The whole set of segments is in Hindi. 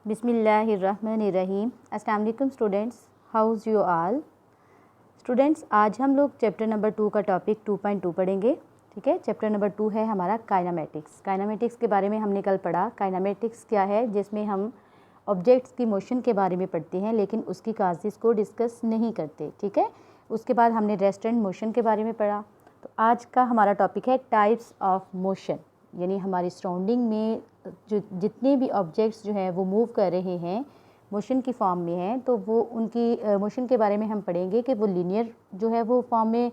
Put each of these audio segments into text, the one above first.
बिस्मिल्लाहिर्रहमानिर्रहीम। अस्सलाम वालेकुम students, house you all. Students, आज हम लोग चैप्टर नंबर 2 का टॉपिक 2.2 पढ़ेंगे। ठीक है, चैप्टर नंबर 2 है हमारा काइनेमेटिक्स। काइनेमेटिक्स के बारे में हमने कल पढ़ा। काइनेमेटिक्स क्या है, जिसमें हम ऑब्जेक्ट्स की मोशन के बारे में पढ़ते हैं लेकिन उसकी काजेज़ को डिस्कस नहीं करते। ठीक है, उसके बाद हमने रेस्ट एंड मोशन के बारे में पढ़ा। तो आज का हमारा टॉपिक है टाइप्स ऑफ मोशन, यानी हमारी सराउंडिंग में जो जितने भी ऑब्जेक्ट्स जो हैं वो मूव कर रहे हैं, मोशन की फॉर्म में हैं, तो वो उनकी मोशन के बारे में हम पढ़ेंगे कि वो लीनियर जो है वो फॉर्म में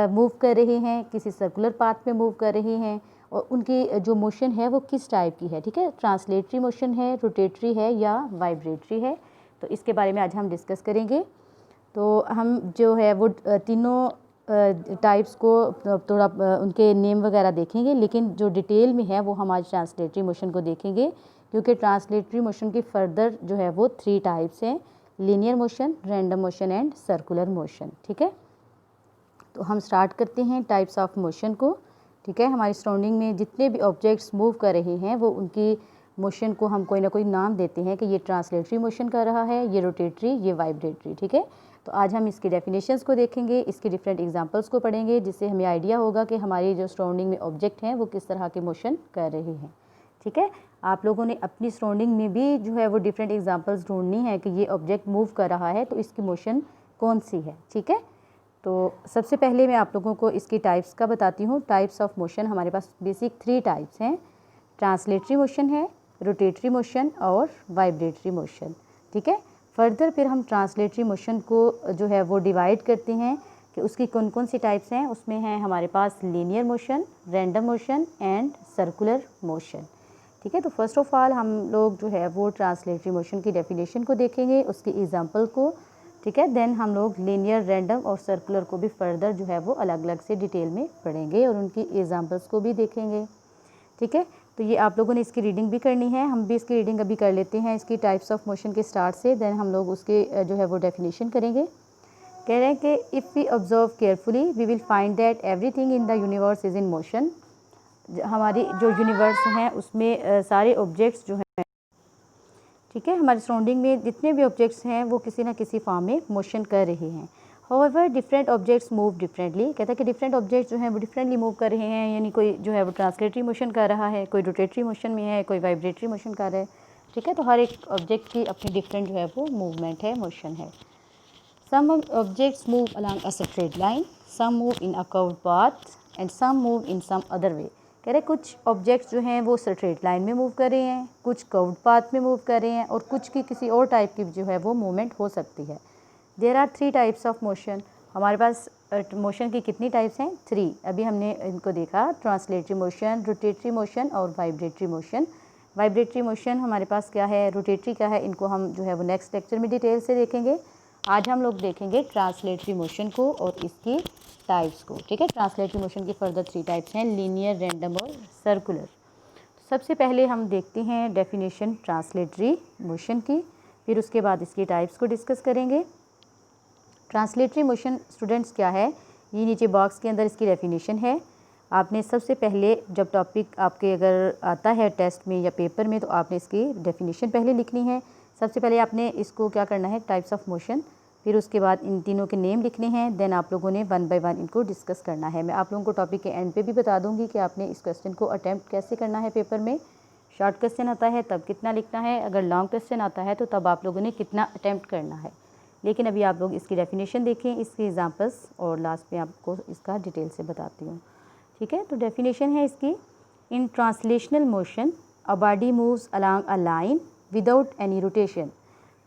मूव कर रहे हैं, किसी सर्कुलर पाथ में मूव कर रहे हैं, और उनकी जो मोशन है वो किस टाइप की है। ठीक है, ट्रांसलेटरी मोशन है, रोटेटरी है या वाइब्रेटरी है। तो इसके बारे में आज हम डिस्कस करेंगे। तो हम जो है वो तीनों टाइप्स को थोड़ा उनके नेम वगैरह देखेंगे, लेकिन जो डिटेल में है वो हम आज ट्रांसलेटरी मोशन को देखेंगे, क्योंकि ट्रांसलेटरी मोशन की फर्दर जो है वो 3 टाइप्स हैं: linear motion, random motion and circular motion. ठीक है, तो हम स्टार्ट करते हैं टाइप्स ऑफ मोशन को। ठीक है, हमारी सराउंडिंग में जितने भी ऑब्जेक्ट्स मूव कर रहे हैं वो उनकी मोशन को हम कोई ना कोई नाम देते हैं कि ये ट्रांसलेटरी मोशन कर रहा है, ये रोटेटरी, ये वाइब्रेटरी। ठीक है, तो आज हम इसकी डेफिनेशंस को देखेंगे, इसके डिफरेंट एग्जांपल्स को पढ़ेंगे, जिससे हमें आइडिया होगा कि हमारी जो सराउंडिंग में ऑब्जेक्ट हैं वो किस तरह के मोशन कर रहे हैं। ठीक है, आप लोगों ने अपनी सराउंडिंग में भी जो है वो डिफरेंट एग्जांपल्स ढूंढनी है कि ये ऑब्जेक्ट मूव कर रहा है तो इसकी मोशन कौन सी है। ठीक है, तो सबसे पहले मैं आप लोगों को इसकी टाइप्स का बताती हूँ। टाइप्स ऑफ मोशन हमारे पास बेसिक 3 टाइप्स हैं: ट्रांसलेटरी मोशन है, रोटेटरी मोशन और वाइब्रेटरी मोशन। ठीक है, फर्दर फिर हम ट्रांसलेटरी मोशन को जो है वो डिवाइड करते हैं कि उसकी कौन कौन सी टाइप्स हैं। उसमें हैं हमारे पास linear motion, random motion and circular motion. ठीक है, तो फर्स्ट ऑफ ऑल हम लोग जो है वो ट्रांसलेटरी मोशन की डेफिनेशन को देखेंगे, उसकी एग्जांपल को। ठीक है, देन हम लोग लीनियर, रैंडम और सर्कुलर को भी फर्दर जो है वो अलग अलग से डिटेल में पढ़ेंगे और उनकी एग्जांपल्स को भी देखेंगे। ठीक है, तो ये आप लोगों ने इसकी रीडिंग भी करनी है, हम भी इसकी रीडिंग अभी कर लेते हैं इसकी टाइप्स ऑफ मोशन के स्टार्ट से, देन हम लोग उसके जो है वो डेफिनेशन करेंगे। कह रहे हैं कि if we observe carefully we will find that everything in the universe is in motion. हमारी जो यूनिवर्स हैं उसमें सारे ऑब्जेक्ट्स जो हैं, ठीक है, हमारे सराउंडिंग में जितने भी ऑब्जेक्ट्स हैं वो किसी ना किसी फॉर्म में मोशन कर रहे हैं। However different objects move differently. कहता है कि डिफरेंट ऑब्जेक्ट्स जो हैं वो डिफरेंटली मूव कर रहे हैं, यानी कोई जो है वो ट्रांसलेटरी मोशन कर रहा है, कोई रोटेटरी मोशन में है, कोई वाइब्रेटरी मोशन कर रहा है। ठीक है, तो हर एक ऑब्जेक्ट की अपनी डिफरेंट जो है वो मूवमेंट है, मोशन है। Some objects move along a straight line, some move in a curved path and some move in some other way. कह रहे कुछ ऑब्जेक्ट्स जो हैं वो स्ट्रेट लाइन में मूव कर रहे हैं, कुछ कर्व्ड पाथ में मूव कर रहे हैं, और कुछ की किसी और टाइप की जो है वो मूवमेंट हो सकती है। There are 3 types of motion. हमारे पास मोशन की कितनी टाइप्स हैं? 3। अभी हमने इनको देखा: ट्रांसलेटरी मोशन, रोटेटरी मोशन और वाइब्रेटरी मोशन। वाइब्रेटरी मोशन हमारे पास क्या है, रोटेटरी क्या है, इनको हम जो है वो नेक्स्ट लेक्चर में डिटेल से देखेंगे। आज हम लोग देखेंगे ट्रांसलेटरी मोशन को और इसकी टाइप्स को। ठीक है, ट्रांसलेटरी मोशन की फर्दर 3 टाइप्स हैं: लीनियर, रैंडम और सर्कुलर। सबसे पहले हम देखते हैं डेफिनेशन ट्रांसलेटरी मोशन की, फिर उसके बाद इसकी टाइप्स को डिस्कस करेंगे। ट्रांसलेटरी मोशन स्टूडेंट्स क्या है, ये नीचे बॉक्स के अंदर इसकी डेफिनेशन है। आपने सबसे पहले जब टॉपिक आपके अगर आता है टेस्ट में या पेपर में, तो आपने इसकी डेफिनेशन पहले लिखनी है। सबसे पहले आपने इसको क्या करना है, टाइप्स ऑफ मोशन, फिर उसके बाद इन तीनों के नेम लिखने हैं, देन आप लोगों ने 1 बाय 1 इनको डिस्कस करना है। मैं आप लोगों को टॉपिक के एंड पे भी बता दूंगी कि आपने इस क्वेश्चन को अटैम्प्ट कैसे करना है पेपर में। शॉर्ट क्वेश्चन आता है तब कितना लिखना है, अगर लॉन्ग क्वेश्चन आता है तो तब आप लोगों ने कितना अटैम्प्ट करना है। लेकिन अभी आप लोग इसकी डेफिनेशन देखें, इसके एग्जांपल्स, और लास्ट में आपको इसका डिटेल से बताती हूँ। ठीक है, तो डेफिनेशन है इसकी: इन translational motion a body moves along a line without any rotation.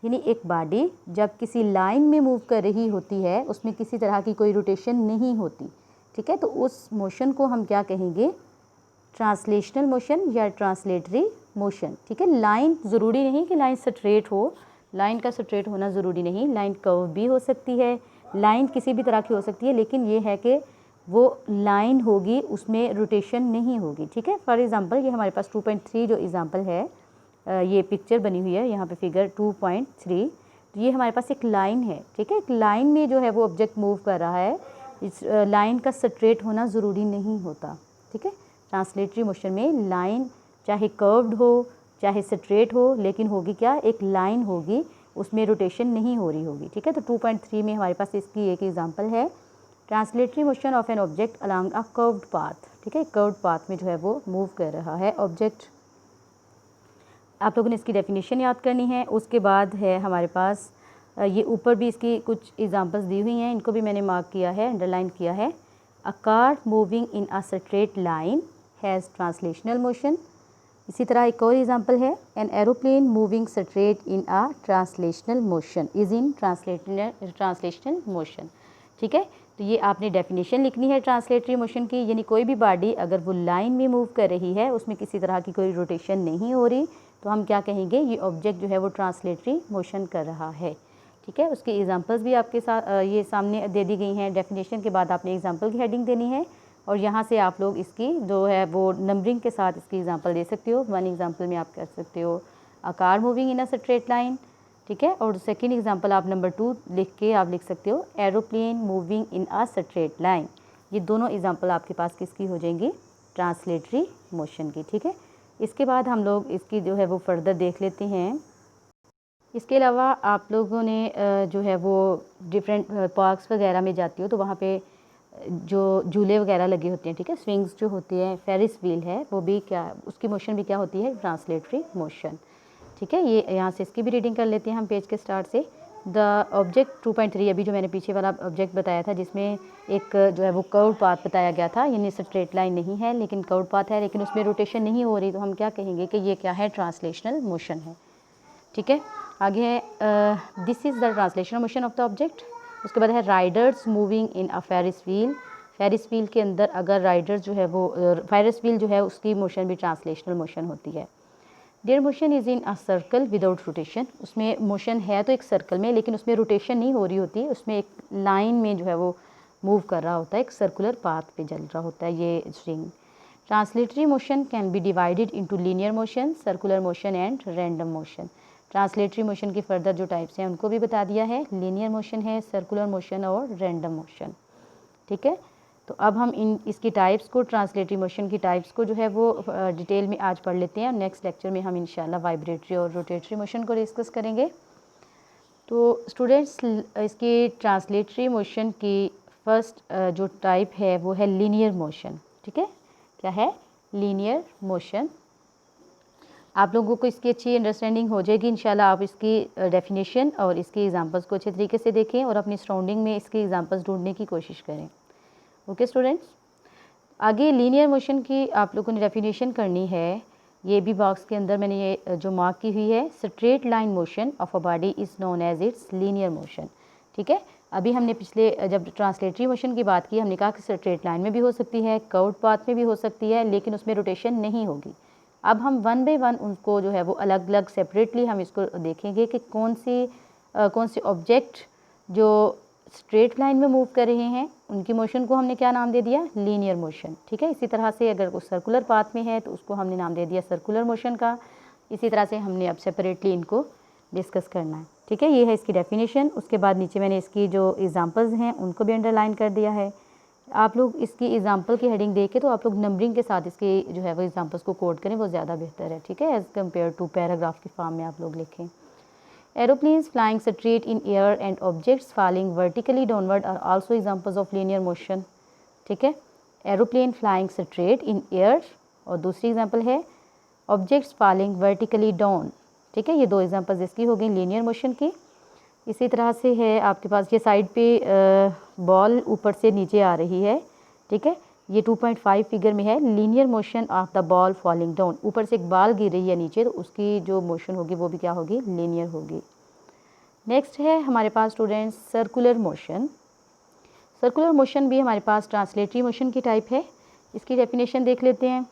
यानी एक बॉडी जब किसी लाइन में मूव कर रही होती है, उसमें किसी तरह की कोई रोटेशन नहीं होती। ठीक है, तो उस मोशन को हम क्या कहेंगे, ट्रांसलेशनल मोशन या ट्रांसलेटरी मोशन। ठीक है, लाइन ज़रूरी नहीं कि लाइन स्ट्रेट हो, लाइन का स्ट्रेट होना ज़रूरी नहीं, लाइन कर्व भी हो सकती है, लाइन किसी भी तरह की हो सकती है, लेकिन ये है कि वो लाइन होगी, उसमें रोटेशन नहीं होगी। ठीक है, फॉर एग्ज़ाम्पल ये हमारे पास 2.3 जो एग्ज़ाम्पल है, ये पिक्चर बनी हुई है यहाँ पे फिगर 2.3, तो ये हमारे पास एक लाइन है। ठीक है, एक लाइन में जो है वो ऑब्जेक्ट मूव कर रहा है, इस लाइन का स्ट्रेट होना ज़रूरी नहीं होता। ठीक है, ट्रांसलेटरी मोशन में लाइन चाहे कर्व्ड हो, चाहे स्ट्रेट हो लेकिन होगी क्या, एक लाइन होगी, उसमें रोटेशन नहीं हो रही होगी। ठीक है, तो 2.3 में हमारे पास इसकी एक एग्जांपल है, translatory motion of an object along a curved path. ठीक है, कर्व्ड पाथ में जो है वो मूव कर रहा है ऑब्जेक्ट। आप लोगों ने इसकी डेफिनेशन याद करनी है। उसके बाद है हमारे पास ये ऊपर भी इसकी कुछ एग्जांपल्स दी हुई हैं, इनको भी मैंने मार्क किया है, अंडरलाइन किया है। अ car moving in a straight line has translational motion. इसी तरह एक और एग्जांपल है, an aeroplane moving straight in a translational motion is in translational motion. ठीक है, तो ये आपने डेफिनेशन लिखनी है ट्रांसलेटरी मोशन की, यानी कोई भी बॉडी अगर वो लाइन में मूव कर रही है, उसमें किसी तरह की कोई रोटेशन नहीं हो रही, तो हम क्या कहेंगे, ये ऑब्जेक्ट जो है वो ट्रांसलेटरी मोशन कर रहा है। ठीक है, उसके एग्जांपल्स भी आपके साथ ये सामने दे दी गई हैं। डेफिनेशन के बाद आपने एग्जांपल की हेडिंग देनी है और यहाँ से आप लोग इसकी जो है वो नंबरिंग के साथ इसकी एग्जांपल दे सकते हो। 1 एग्जांपल में आप कर सकते हो अ car moving in a straight line. ठीक है, और सेकंड एग्जांपल आप नंबर 2 लिख के आप लिख सकते हो aeroplane moving in a straight line. ये दोनों एग्जांपल आपके पास किसकी हो जाएंगी, ट्रांसलेटरी मोशन की। ठीक है, इसके बाद हम लोग इसकी जो है वो फर्दर देख लेते हैं। इसके अलावा आप लोगों ने जो है वो डिफरेंट पार्क्स वगैरह में जाती हो तो वहाँ पे जो झूले वगैरह लगे होते हैं, ठीक है, स्विंग्स जो होती हैं, फेरिस व्हील है, वो भी क्या, उसकी मोशन भी क्या होती है, ट्रांसलेटरी मोशन। ठीक है, ये यहाँ से इसकी भी रीडिंग कर लेते हैं हम पेज के स्टार्ट से। द ऑब्जेक्ट 2.3, अभी जो मैंने पीछे वाला ऑब्जेक्ट बताया था जिसमें एक जो है वो कर्व पाथ बताया गया था, यानी स्ट्रेट लाइन नहीं है लेकिन कर्व पाथ है, लेकिन उसमें रोटेशन नहीं हो रही, तो हम क्या कहेंगे कि ये क्या है, ट्रांसलेशनल मोशन है। ठीक है, आगे है this is the translational motion of the object. उसके बाद है riders moving in a Ferris wheel. Ferris wheel के अंदर अगर राइडर्स जो है वो फेरिस व्हील जो है उसकी मोशन भी ट्रांसलेशनल मोशन होती है। There motion is in a circle without rotation. उसमें मोशन है तो एक सर्कल में, लेकिन उसमें रोटेशन नहीं हो रही होती, उसमें एक लाइन में जो है वो मूव कर रहा होता है, एक सर्कुलर पाथ पे चल रहा होता है ये string. Translatory motion can be divided into linear motion, circular motion and random motion. Translatory motion की फर्दर जो टाइप्स हैं उनको भी बता दिया है, लीनियर मोशन है, सर्कुलर मोशन और रैंडम मोशन। ठीक है, तो अब हम इसकी टाइप्स को, ट्रांसलेटरी मोशन की टाइप्स को जो है वो डिटेल में आज पढ़ लेते हैं और नेक्स्ट लेक्चर में हम इंशाल्लाह वाइब्रेटरी और रोटेटरी मोशन को डिस्कस करेंगे। तो स्टूडेंट्स, इसकी ट्रांसलेटरी मोशन की फर्स्ट जो टाइप है वो है लीनियर मोशन। ठीक है, क्या है, लीनियर मोशन। आप लोगों को इसकी अच्छी अंडरस्टैंडिंग हो जाएगी इंशाल्लाह। आप इसकी डेफिनेशन और इसकी एग्जांपल्स को अच्छे तरीके से देखें और अपनी सराउंडिंग में इसकी एग्जांपल्स ढूंढने की कोशिश करें। ओके स्टूडेंट्स, आगे लीनियर मोशन की आप लोगों ने डेफिनेशन करनी है। ये भी बॉक्स के अंदर मैंने ये जो मार्क की हुई है, straight line motion of a body is known as its linear motion. ठीक है, अभी हमने पिछले जब ट्रांसलेटरी मोशन की बात की, हमने कहा कि स्ट्रेट लाइन में भी हो सकती है, कर्व्ड पाथ में भी हो सकती है, लेकिन उसमें रोटेशन नहीं होगी। अब हम 1 बाय 1 उनको जो है वो अलग अलग सेपरेटली हम इसको देखेंगे कि कौन से ऑब्जेक्ट जो स्ट्रेट लाइन में मूव कर रहे हैं उनकी मोशन को हमने क्या नाम दे दिया, लीनियर मोशन। ठीक है, इसी तरह से अगर वो सर्कुलर पाथ में है तो उसको हमने नाम दे दिया सर्कुलर मोशन का। इसी तरह से हमने अब सेपरेटली इनको डिस्कस करना है। ठीक है, ये है इसकी डेफिनेशन। उसके बाद नीचे मैंने इसकी जो एग्जांपल्स हैं उनको भी अंडरलाइन कर दिया है। आप लोग इसकी एग्जांपल की हेडिंग देके तो आप लोग नंबरिंग के साथ इसके जो है वो एग्जांपल्स को कोड करें, वो ज़्यादा बेहतर है। ठीक है, एज़ कम्पेयर टू पैराग्राफ की फॉर्म में आप लोग लिखें। Aeroplanes flying straight in air and objects falling vertically downward are also examples of linear motion. ठीक है, aeroplane flying straight in air और दूसरी एग्जांपल है ऑब्जेक्ट्स फॉलिंग वर्टिकली डाउन। ठीक है, ये 2 एग्जांपल्स इसकी हो गई लीनियर मोशन की। इसी तरह से है आपके पास ये साइड पे बॉल ऊपर से नीचे आ रही है। ठीक है, ये 2.5 फिगर में है, linear motion of the ball falling down. ऊपर से एक बॉल गिर रही है नीचे, तो उसकी जो मोशन होगी वो भी क्या होगी, लीनियर होगी। नेक्स्ट है हमारे पास students circular motion. Circular motion भी हमारे पास ट्रांसलेटरी मोशन की टाइप है। इसकी डेफिनेशन देख लेते हैं।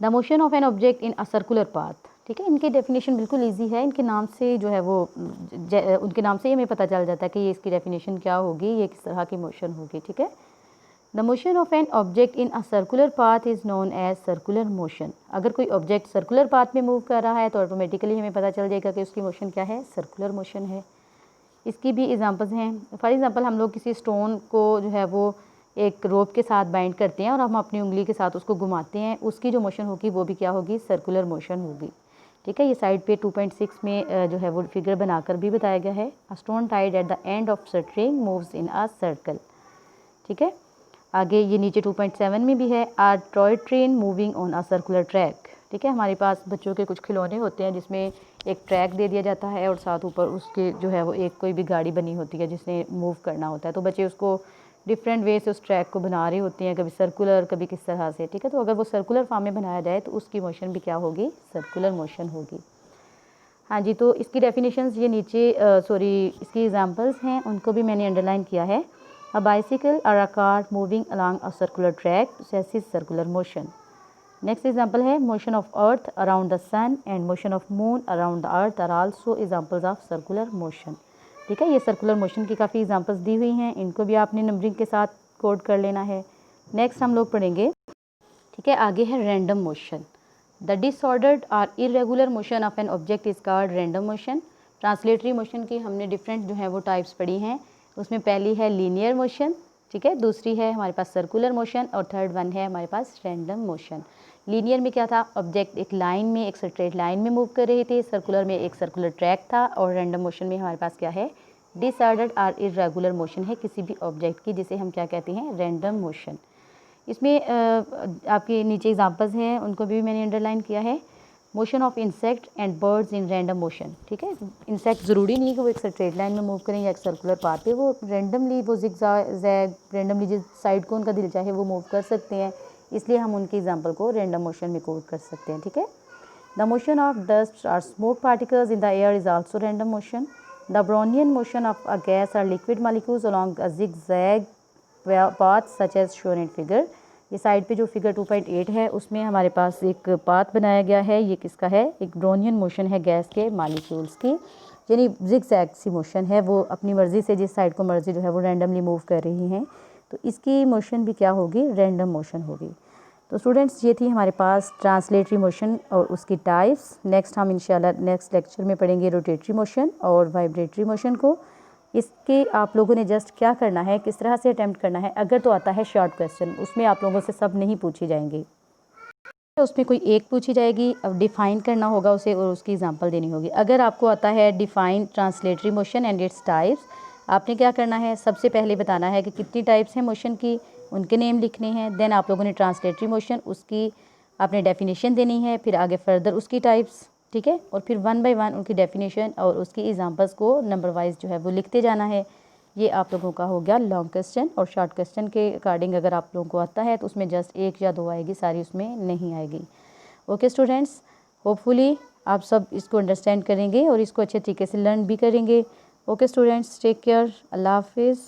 The motion of an object in a circular path. ठीक है, इनकी डेफिनेशन बिल्कुल इजी है, इनके नाम से जो है वो उनके नाम से ही हमें पता चल जाता है कि ये इसकी डेफिनेशन क्या होगी, ये किस तरह की मोशन होगी। ठीक है, the motion of an object in a circular path is known as circular motion. अगर कोई ऑब्जेक्ट सर्कुलर पाथ में मूव कर रहा है तो ऑटोमेटिकली हमें पता चल जाएगा कि उसकी मोशन क्या है, सर्कुलर मोशन है। इसकी भी एग्जांपल्स हैं। फॉर एग्जांपल हम लोग किसी स्टोन को जो है वो एक रोप के साथ बाइंड करते हैं और हम अपनी उंगली के साथ उसको घुमाते हैं, उसकी जो मोशन होगी वो भी क्या होगी, सर्कुलर मोशन होगी। ठीक है, ये साइड पे 2.6 में जो है वो फिगर बनाकर भी बताया गया है। A stone tied at the end of string moves in a circle. ठीक है, आगे ये नीचे 2.7 में भी है, a toy train moving on a circular track. ठीक है, हमारे पास बच्चों के कुछ खिलौने होते हैं जिसमें एक ट्रैक दे दिया जाता है और साथ ऊपर उसके जो है वो एक कोई भी गाड़ी बनी होती है जिसने मूव करना होता है, तो बच्चे उसको डिफरेंट वे से उस ट्रैक को बना रहे होते हैं, कभी सर्कुलर कभी किस तरह से। ठीक है, तो अगर वो सर्कुलर फॉर्म में बनाया जाए तो उसकी मोशन भी क्या होगी, सर्कुलर मोशन होगी। हाँ जी, तो इसकी डेफिनेशंस ये नीचे इसकी एग्जांपल्स हैं, उनको भी मैंने अंडरलाइन किया है। अ बाइसिकल और a car moving along a circular track possesses circular motion. Next example है motion of earth around the sun and motion of moon around the earth are also examples of circular motion. ठीक है, ये सर्कुलर मोशन की काफ़ी एग्जांपल्स दी हुई हैं, इनको भी आपने नंबरिंग के साथ कोड कर लेना है। नेक्स्ट हम लोग पढ़ेंगे, ठीक है, आगे है रैंडम मोशन। द डिसऑर्डर्ड और irregular motion of an object is called random motion. Translatory motion की हमने डिफरेंट जो है वो टाइप्स पढ़ी हैं, उसमें पहली है लीनियर मोशन, ठीक है, दूसरी है हमारे पास सर्कुलर मोशन और थर्ड वन है हमारे पास रैंडम मोशन। लीनियर में क्या था, ऑब्जेक्ट एक लाइन में, एक स्ट्रेट लाइन में मूव कर रहे थे, सर्कुलर में एक सर्कुलर ट्रैक था, और रैंडम मोशन में हमारे पास क्या है, डिसऑर्डर्ड और इरेगुलर मोशन है किसी भी ऑब्जेक्ट की, जिसे हम क्या कहते हैं, रैंडम मोशन। इसमें आपके नीचे एग्जांपल्स हैं, उनको भी मैंने अंडरलाइन किया है। Motion of insect and birds in random motion. ठीक है, इंसेक्ट ज़रूरी नहीं कि वो एक स्ट्रेट लाइन में मूव करें या एक सर्कुलर पाथ पे, वो रैंडमली वो जिगजैग रैंडमली जिस साइड को उनका दिल चाहे वो मूव कर सकते हैं, इसलिए हम उनकी एग्जांपल को रैंडम मोशन में कोड कर सकते हैं। ठीक है, द मोशन ऑफ डस्ट और smoke particles in the air is also random motion. The Brownian motion of a gas और liquid molecules along a zigzag path such as shown in figure. ये साइड पे जो फिगर 2.8 है उसमें हमारे पास एक पाथ बनाया गया है, ये किसका है, एक ब्रोनियन मोशन है गैस के मॉलिक्यूल्स की, यानी जिगजैग सी मोशन है, वो अपनी मर्ज़ी से जिस साइड को मर्ज़ी जो है वो रैंडमली मूव कर रही हैं, तो इसकी मोशन भी क्या होगी, रैंडम मोशन होगी। तो स्टूडेंट्स ये थी हमारे पास ट्रांसलेटरी मोशन और उसकी टाइप्स। नेक्स्ट हम इंशाल्लाह नेक्स्ट लेक्चर में पढ़ेंगे रोटेटरी मोशन और वाइब्रेटरी मोशन को। इसके आप लोगों ने जस्ट क्या करना है, किस तरह से अटैम्प्ट करना है, अगर तो आता है शॉर्ट क्वेश्चन, उसमें आप लोगों से सब नहीं पूछी जाएंगी, उसमें कोई एक पूछी जाएगी, अब डिफ़ाइन करना होगा उसे और उसकी एग्जांपल देनी होगी। अगर आपको आता है define translatory motion and its types, आपने क्या करना है, सबसे पहले बताना है कि कितनी टाइप्स हैं मोशन की, उनके नेम लिखने हैं। देन आप लोगों ने ट्रांसलेटरी मोशन, उसकी आपने डेफिनेशन देनी है, फिर आगे फर्दर उसकी टाइप्स, ठीक है, और फिर वन बाय वन उनकी डेफिनेशन और उसकी एग्जांपल्स को नंबर वाइज जो है वो लिखते जाना है। ये आप लोगों का हो गया लॉन्ग क्वेश्चन। और शॉर्ट क्वेश्चन के अकॉर्डिंग अगर आप लोगों को आता है तो उसमें जस्ट एक या दो आएगी, सारी उसमें नहीं आएगी। ओके स्टूडेंट्स, होपफुली आप सब इसको अंडरस्टैंड करेंगे और इसको अच्छे तरीके से लर्न भी करेंगे। ओके स्टूडेंट्स, टेक केयर, अल्लाह हाफिज़।